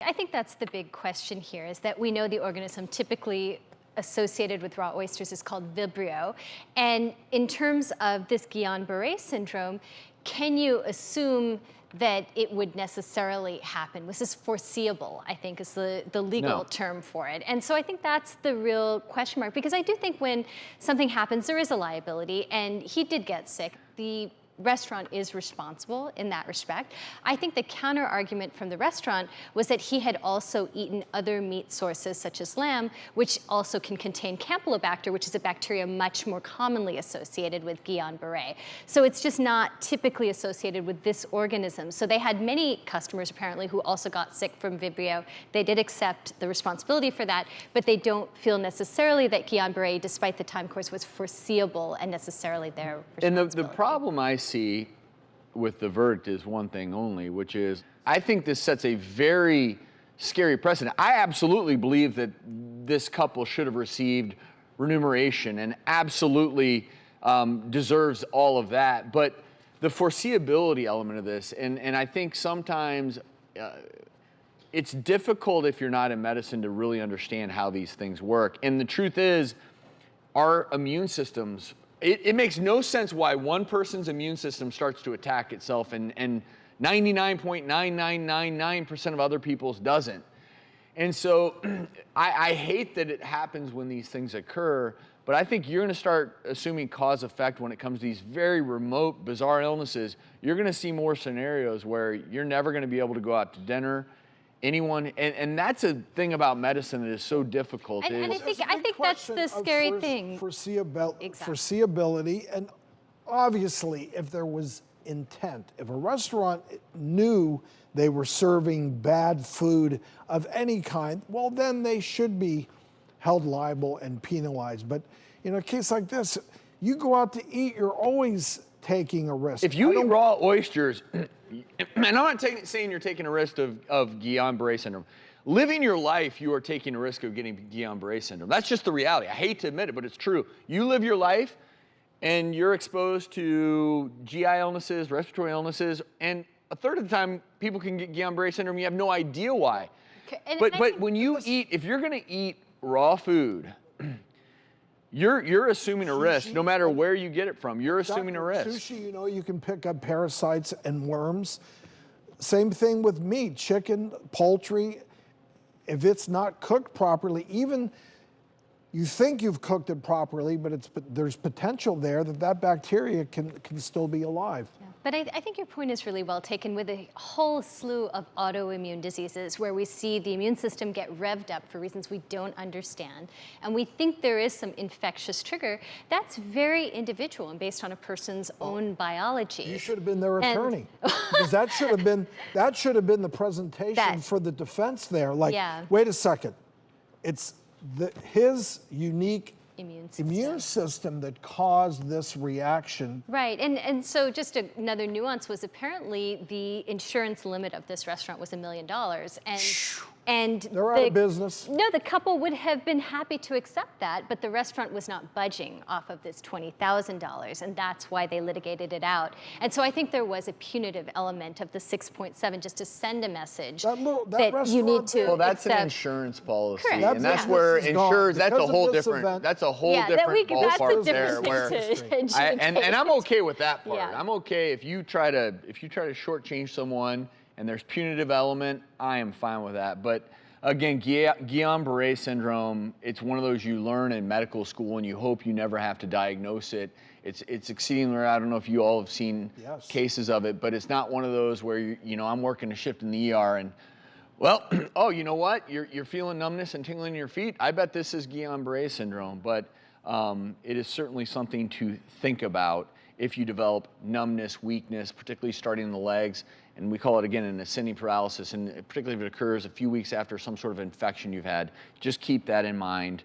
I think that's the big question here, is that we know the organism typically associated with raw oysters is called Vibrio. And in terms of this Guillain-Barré syndrome, can you assume that it would necessarily happen? Was this foreseeable, I think, is the legal term for it. And so I think that's the real question mark, because I do think when something happens, there is a liability, and he did get sick. The restaurant is responsible in that respect. I think the counter argument from the restaurant was that he had also eaten other meat sources such as lamb, which also can contain Campylobacter, which is a bacteria much more commonly associated with Guillain-Barré. So it's just not typically associated with this organism. So they had many customers apparently who also got sick from Vibrio. They did accept the responsibility for that, but they don't feel necessarily that Guillain-Barré, despite the time course, was foreseeable and necessarily their responsibility. And the problem I see with the verdict is one thing only, which is I think this sets a very scary precedent. I absolutely believe that this couple should have received remuneration and absolutely deserves all of that. But the foreseeability element of this, and I think sometimes it's difficult if you're not in medicine to really understand how these things work. And the truth is, our immune systems, it makes no sense why one person's immune system starts to attack itself and 99.9999% of other people's doesn't. And so I hate that it happens when these things occur, but I think you're going to start assuming cause effect when it comes to these very remote, bizarre illnesses. You're going to see more scenarios where you're never going to be able to go out to dinner. Anyone, and that's a thing about medicine that is so difficult. And I think that's the scary thing. Foreseeability, and obviously if there was intent, if a restaurant knew they were serving bad food of any kind, well then they should be held liable and penalized. But in a case like this, you go out to eat, you're always taking a risk. If you eat raw oysters, and I'm not saying you're taking a risk of Guillain-Barré syndrome. Living your life, you are taking a risk of getting Guillain-Barré syndrome. That's just the reality. I hate to admit it, but it's true. You live your life, and you're exposed to GI illnesses, respiratory illnesses, and a third of the time, people can get Guillain-Barré syndrome. You have no idea why. Okay. But when you eat, if you're going to eat raw food, you're assuming a risk, no matter where you get it from. You're assuming a risk. Sushi, you know, you can pick up parasites and worms. Same thing with meat, chicken, poultry. If it's not cooked properly, even you think you've cooked it properly, but there's potential there that bacteria can still be alive. Yeah. But I think your point is really well taken with a whole slew of autoimmune diseases where we see the immune system get revved up for reasons we don't understand. And we think there is some infectious trigger. That's very individual and based on a person's own biology. You should have been their attorney. Because that should have been the presentation for the defense there. Like, wait a second. It's his unique immune system that caused this reaction. Right, and so just another nuance was apparently the insurance limit of this restaurant was $1 million, and they're out of business. No, the couple would have been happy to accept that, but the restaurant was not budging off of this $20,000, and that's why they litigated it out. And so I think there was a punitive element of the 6.7 just to send a message that you need to. Well, that's accept. an insurance policy, Correct. and that's where insurers. That's a whole different. That's a whole different ballpark there. Where and I'm okay with that part. Yeah. I'm okay if you try to shortchange someone and there's punitive element, I am fine with that. But again, Guillain-Barré syndrome, it's one of those you learn in medical school and you hope you never have to diagnose it. It's exceedingly rare. I don't know if you all have seen cases of it, but it's not one of those where I'm working a shift in the ER and, well, oh, you know what? You're feeling numbness and tingling in your feet. I bet this is Guillain-Barré syndrome, but it is certainly something to think about if you develop numbness, weakness, particularly starting in the legs, and we call it again an ascending paralysis, and particularly if it occurs a few weeks after some sort of infection you've had. Just keep that in mind.